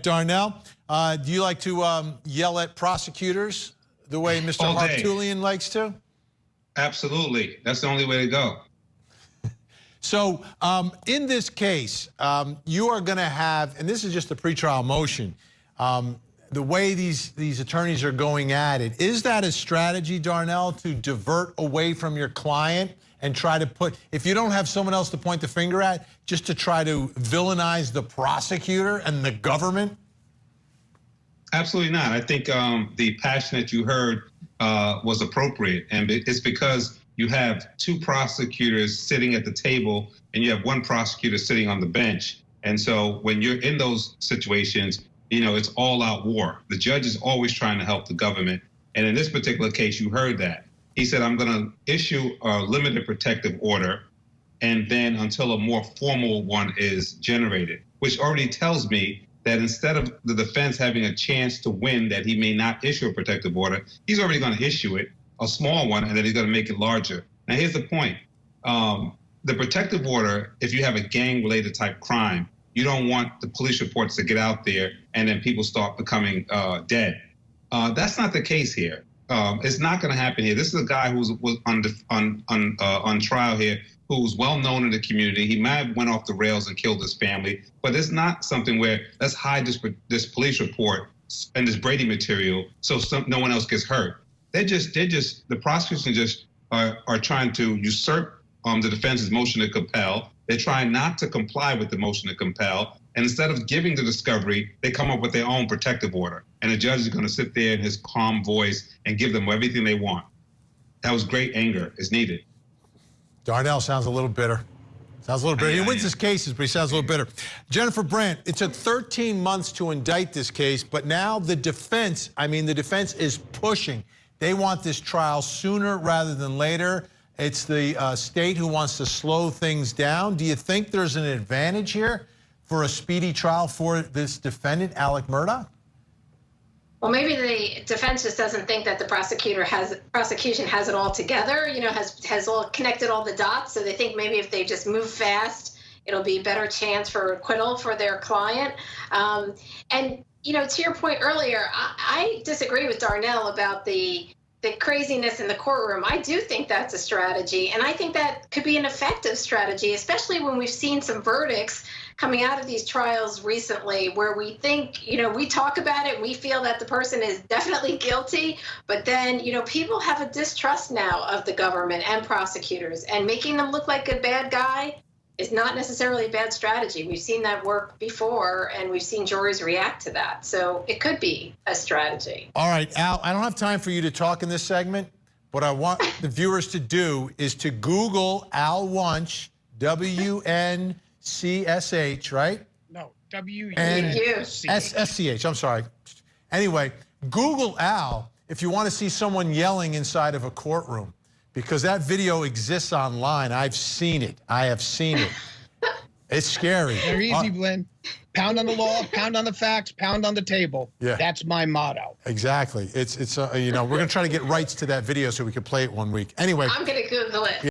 Darnell, do you like to yell at prosecutors the way Mr. Hartulian likes to? Absolutely. That's the only way to go. So in this case, you are going to have, and this is just a pretrial motion, the way these attorneys are going at it, is that a strategy, Darnell, to divert away from your client and try to put, if you don't have someone else to point the finger at, just to try to villainize the prosecutor and the government? Absolutely not. I think the passion that you heard was appropriate, and it's because you have two prosecutors sitting at the table and you have one prosecutor sitting on the bench. And so when you're in those situations, you know, it's all out war. The judge is always trying to help the government. And in this particular case, you heard that. He said, I'm going to issue a limited protective order, and then until a more formal one is generated, which already tells me that instead of the defense having a chance to win that he may not issue a protective order, he's already going to issue it, a small one, and then he's going to make it larger. Now, here's the point. The protective order, if you have a gang-related type crime, you don't want the police reports to get out there and then people start becoming dead. That's not the case here. It's not going to happen here. This is a guy who was on trial here, who's well known in the community. He might have went off the rails and killed his family, but it's not something where let's hide this police report and this Brady material so no one else gets hurt. The prosecution just are trying to usurp the defense's motion to compel. They're trying not to comply with the motion to compel. And instead of giving the discovery, they come up with their own protective order. And the judge is going to sit there in his calm voice and give them everything they want. That was great anger is needed. Darnell sounds a little bitter. Sounds a little bitter. He wins his cases, but he sounds a little bitter. Jennifer Brandt, it took 13 months to indict this case, but now the defense is pushing. They want this trial sooner rather than later. It's the state who wants to slow things down. Do you think there's an advantage here for a speedy trial for this defendant, Alec Murdock? Well, maybe the defense just doesn't think that the prosecution has it all together, you know, has all connected all the dots. So they think maybe if they just move fast, it'll be a better chance for acquittal for their client. And, you know, to your point earlier, I disagree with Darnell about the craziness in the courtroom. I do think that's a strategy, and I think that could be an effective strategy, especially when we've seen some verdicts coming out of these trials recently where we think, you know, we talk about it and we feel that the person is definitely guilty, but then, you know, people have a distrust now of the government and prosecutors, and making them look like a bad guy is not necessarily a bad strategy. We've seen that work before, and we've seen juries react to that. So it could be a strategy. All right, Al, I don't have time for you to talk in this segment. What I want the viewers to do is to Google Al Wunsch, W-N-C-S-H, right? No, W-U-S-C-H. I'm sorry. Anyway, Google Al if you want to see someone yelling inside of a courtroom, because that video exists online. I've seen it. I have seen it. It's scary. Very easy, Glenn. Pound on the law, pound on the facts, pound on the table. Yeah. That's my motto. Exactly. It's you know, we're going to try to get rights to that video so we can play it one week. Anyway. I'm going to Google it.